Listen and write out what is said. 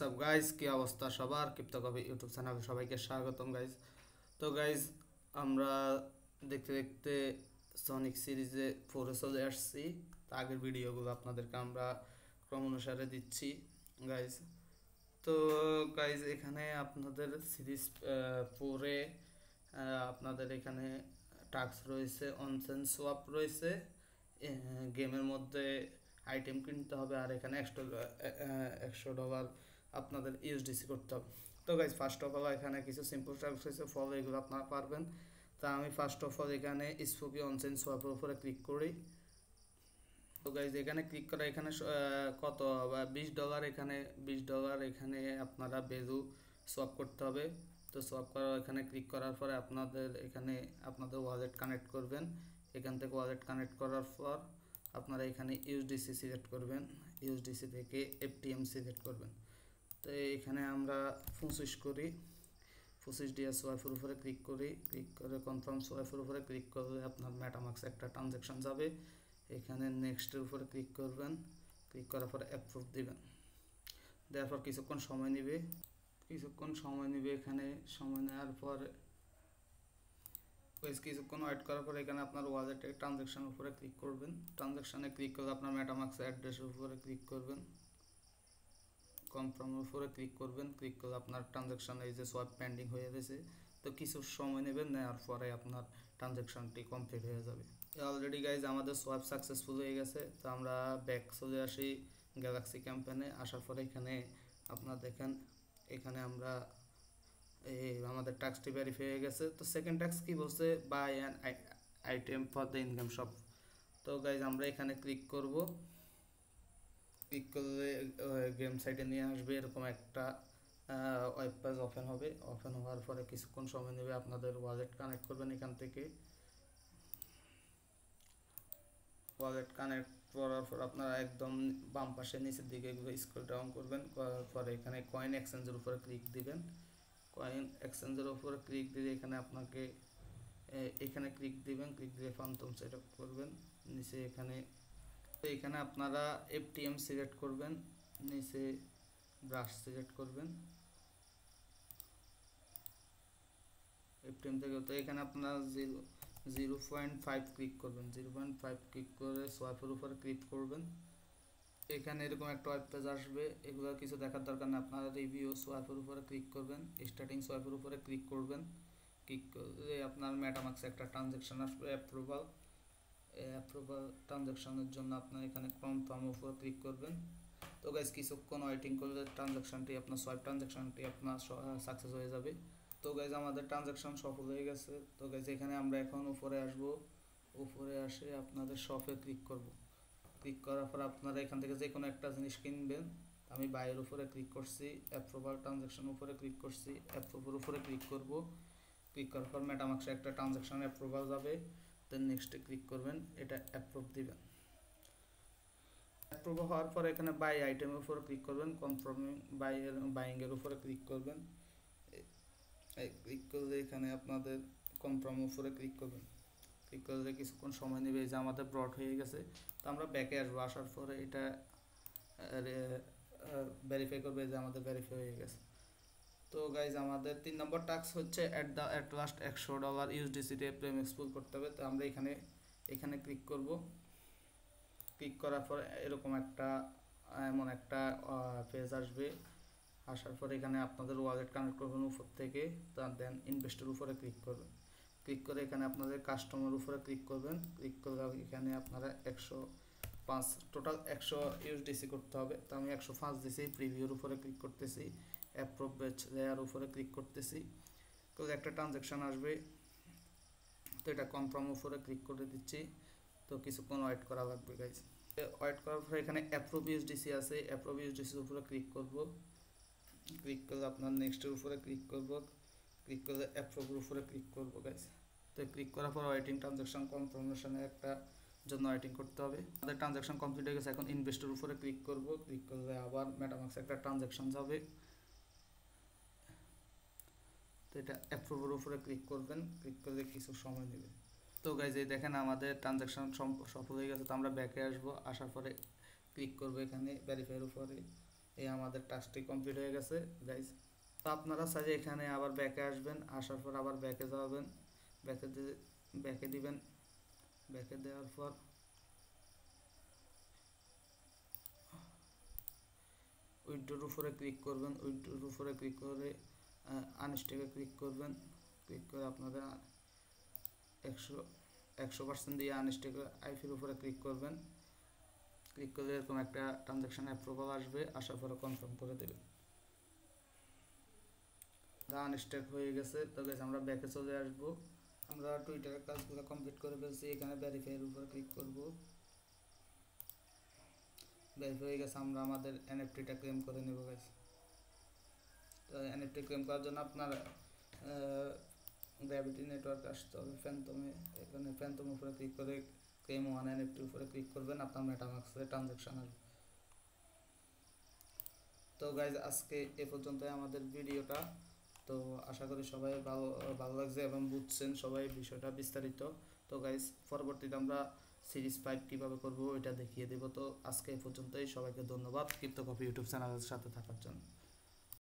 WhatsApp guys, কি অবস্থা সবার? ক্রিপ্টোকপি ইউটিউব চ্যানেলে সবাইকে স্বাগতম গাইজ। তো গাইজ, আমরা দেখতে দেখতে সনিক সিরিজে 4-এ চলে আসছি। তো আগের ভিডিওগুলো আপনাদেরকে আমরা ক্রম অনুসারে দিচ্ছি গাইজ। তো গাইজ, এখানে আপনাদের সিরিজ 4-এ আপনাদের এখানে টাস্ক রয়েছে, অনচেন সোয়াপ রয়েছে, গেমের মধ্যে আইটেম কিনতে হবে, আর এখানে $100 আপনাদের ইউএসডিসি করতে হবে। তো গাইজ, ফার্স্ট অফ অল এখানে কিছু সিম্পল টাস্ক রয়েছে, ফলো এগুলো আপনারা পারবেন। তা আমি ফার্স্ট অফ অল এখানে স্পুকি অনচেন সোয়াপের উপরে ক্লিক করি। তো গাইজ, এখানে ক্লিক করা এখানে কত $20, এখানে $20 এখানে আপনারা ভ্যালু সোয়াপ করতে হবে। তো সোয়াপ করা এখানে ক্লিক করার পরে আপনাদের এখানে আপনাদের ওয়ালেট কানেক্ট করবেন। এখান থেকে ওয়ালেট কানেক্ট করার পর আপনারা এখানে ইউএসডিসি সিলেক্ট করবেন, ইউএসডিসি থেকে এফটিএম সিলেক্ট করবেন। তো এখানে আমরা 25 করি, 25 সোয়াইপের উপরে ক্লিক করি, ক্লিক করে কনফার্ম সোয়াইপের উপরে ক্লিক করলে আপনার মেটামাক্স একটা ট্রানজ্যাকশন যাবে। এখানে নেক্সটের উপরে ক্লিক করবেন, ক্লিক করার পরে অ্যাপ্রুভ দিবেন। দেওয়ার পর কিছুক্ষণ সময় নেবে, এখানে সময় নেওয়ার পর কিছুক্ষণ ওয়েট করার পর এখানে আপনার ওয়ালেটে ট্রানজ্যাকশনের উপরে ক্লিক করবেন। ট্রানজ্যাকশানে ক্লিক করলে আপনার মেটামাক্স অ্যাড্রেসের উপরে ক্লিক করবেন, কনফার্মের উপরে ক্লিক করবেন। ক্লিক করলে আপনার ট্রানজ্যাকশান এই যে সোয়াইপ পেন্ডিং হয়ে গেছে। তো কিছু সময় নেবেন, নেওয়ার পরে আপনার ট্রানজ্যাকশানটি কমপ্লিট হয়ে যাবে। অলরেডি গাইজ আমাদের সোয়াইপ সাকসেসফুল হয়ে গেছে। তো আমরা ব্যাক চলে আসি গ্যালাক্সি ক্যাম্পেনে। আসার পরে এখানে আপনার দেখেন, এখানে আমরা আমাদের টাস্কটি ভেরিফাই হয়ে গেছে। তো সেকেন্ড টাস্ক কি বলছে, buy an item for the income shop. তো গাইজ আমরা এখানে ক্লিক করব, ক্লিক করলে গেম সাইটে নিয়ে আসবে, এরকম একটা ওয়েব পেজ ওপেন হবে। ওপেন হওয়ার পরে কিছুক্ষণ সময় নেবে, আপনাদের ওয়ালেট কানেক্ট করবেন। এখান থেকে ওয়ালেট কানেক্ট করার পর আপনারা একদম বাম পাশে নিচের দিকে এগুলো স্ক্রল ডাউন করবেন, করার পরে এখানে কয়েন এক্সচেঞ্জের উপরে ক্লিক দিবেন। কয়েন এক্সচেঞ্জের উপরে ক্লিক দিলে এখানে আপনাকে এখানে ক্লিক দিবেন, ক্লিক দিয়ে ফান্টম সেট আপ করবেন। নিচে এখানে আপনারা এফটিএম সিলেক্ট করবেন, নিচে ব্রাশ সিলেক্ট করবেন এফটিএম থেকে। তো এখানে আপনারা 0.5 ক্লিক করবেন, 0.5 ক্লিক করে সোয়াইপের উপরে ক্লিক করবেন। এখানে এরকম একটা ওয়েব পেজ আসবে, এগুলো কিছু দেখার দরকার না, আপনারা রিভিউ সোয়াইপের উপরে ক্লিক করবেন, স্টার্টিং সোয়াইপের উপরে ক্লিক করবেন। ক্লিক করলে আপনার মেটামাক্স একটা ট্রানজ্যাকশন আসবে, অ্যাপ্রুভাল ট্রানজ্যাকশনের জন্য আপনার এখানে কনফার্ম উপরে ক্লিক করবেন। তো গাইজ, কিছুক্ষণ ওয়েটিং করলে ট্রানজ্যাকশনটি আপনার সোয়াইপ ট্রানজ্যাকশনটি আপনার সাকসেস হয়ে যাবে। তো গাইজ, আমাদের ট্রানজ্যাকশন সফল হয়ে গেছে। তো গাইজ, এখানে আমরা এখন উপরে আসবো, উপরে আসে আপনাদের শপে ক্লিক করব। ক্লিক করার পর আপনারা এখান থেকে যে কোনো একটা জিনিস কিনবেন। আমি বাইয়ের উপরে ক্লিক করছি, অ্যাপ্রুভাল ট্রানজ্যাকশন উপরে ক্লিক করছি, অ্যাপ্রুভের উপরে ক্লিক করব। ক্লিক করার পর মেটামাক্সে একটা ট্রানজ্যাকশন অ্যাপ্রুভাল যাবে, দেন নেক্সটে ক্লিক করবেন, এটা অ্যাপ্রুভ দিবেন। অ্যাপ্রুভ হওয়ার পর এখানে বাই আইটেমের উপরে ক্লিক করবেন, কনফার্মিং বাইংয়ের উপরে ক্লিক করবেন। ক্লিক করলে এখানে আপনাদের কনফার্ম উপরে ক্লিক করবেন, ক্লিক করলে কিছুক্ষণ সময় নেবে, যে আমাদের ব্রড হয়ে গেছে। তো আমরা ব্যাকে আসবো, আসার পরে এটা ভেরিফাই করবে যে আমাদের ভেরিফাই হয়ে গেছে। তো গাইজ, আমাদের 3 নম্বর টাস্ক হচ্ছে অ্যাট লাস্ট $100 ইউএসডিসিতে প্রেম এক্সপোর্ট করতে হবে। তো আমরা এখানে ক্লিক করব। ক্লিক করার পর এরকম এমন একটা পেজ আসবে। আসার পর এখানে আপনাদের ওয়ালেট কানেক্ট করবেন উপর থেকে, দেন ইনভেস্টের উপরে ক্লিক করবেন। ক্লিক করে এখানে আপনাদের কাস্টমার উপরে ক্লিক করবেন। ক্লিক করলে এখানে আপনারা 105 টোটাল 100 ইউএসডিসি করতে হবে। তো আমি 105 দিয়েছি, প্রিভিউর উপরে ক্লিক করতেছি, অ্যাপ্রুভ ব্যাচ লেয়ার উপরে ক্লিক করতেছি। তো একটা ট্রানজ্যাকশান আসবে, তো এটা কনফার্ম উপরে ক্লিক করে দিচ্ছি। তো কিছুক্ষণ ওয়েট করা লাগবে গাইজ। ওয়েট করার পরে এখানে অ্যাপ্রুভ ইউএসডিসি আছে, অ্যাপ্রুভ ইউএসডিসির উপরে ক্লিক করব। ক্লিক করলে আপনার নেক্সটের উপরে ক্লিক করব, ক্লিক করলে অ্যাপ্রুভের উপরে ক্লিক করব গাইজ। তো ক্লিক করার পর ওয়েটিং ট্রানজ্যাকশন কনফার্মেশনের একটা জন্য ওয়েটিং করতে হবে। আমাদের ট্রানজ্যাকশন কমপ্লিট হয়ে গেছে, এখন ইনভেস্টের উপরে ক্লিক করব। ক্লিক করলে আবার মেটামাক্সে একটা ট্রানজ্যাকশন যাবে, তো এটা অ্যাপ্রুভের উপরে ক্লিক করবেন, ক্লিক করলে কিছু সময় নেবে। তো গাইজ, এই দেখেন আমাদের ট্রানজ্যাকশন সফল হয়ে গেছে। তো আমরা ব্যাকে আসবো, আসার পরে ক্লিক করবো এখানে ভেরিফাইয়ের উপরে, এই আমাদের টাস্কটি কমপ্লিট হয়ে গেছে গাইজ। তো আপনারা চাইলে এখানে আবার ব্যাকে আসবেন, আসার পর আবার ব্যাকে যাবেন, ব্যাকে ব্যাকে দিবেন, ব্যাকে দেওয়ার পর উইথড্রোর উপরে ক্লিক করবেন, উইথড্রোর উপরে ক্লিক করে আনস্টেকে ক্লিক করবেন, ক্লিক করে আপনাদের 100% দিয়ে আনস্টেক আইপির উপরে ক্লিক করবেন, ক্লিক করলে এরকম একটা ট্রানজ্যাকশন অ্যাপ্রুভাল আসবে, আসার পরে কনফার্ম করে দেবেন। আনস্টেক হয়ে গেছে। তো গাইস আমরা ব্যাকে চলে আসবো, আমরা টুইটারের কাজগুলো কমপ্লিট করে ফেলছি, এখানে ভেরিফাইয়ের উপর ক্লিক করব, ভেরিফাই হয়ে গেছে, আমরা আমাদের এনএফটিটা ক্লেম করে নেব গাইস। তো এনএফটি ক্লেম করার জন্য আপনার গ্র্যাভিটি নেটওয়ার্ক আসতে হবে, ফ্যান্টমে, এখানে ফ্যান্টম উপরে ক্লিক করে ক্লেম ওয়ান এনএফটির উপরে ক্লিক করবেন, আপনার মেটামাক্সে ট্রানজ্যাকশন আসবে। তো গাইজ আজকে এ পর্যন্তই আমাদের ভিডিওটা। তো আশা করি সবাই ভালো লাগছে এবং বুঝছেন সবাই বিষয়টা বিস্তারিত। তো গাইজ পরবর্তীতে আমরা সিরিজ 5 কীভাবে করবো এটা দেখিয়ে দেবো। তো আজকে এ পর্যন্তই, সবাইকে ধন্যবাদ ক্রিপ্টো কফি ইউটিউব চ্যানেলের সাথে থাকার জন্য।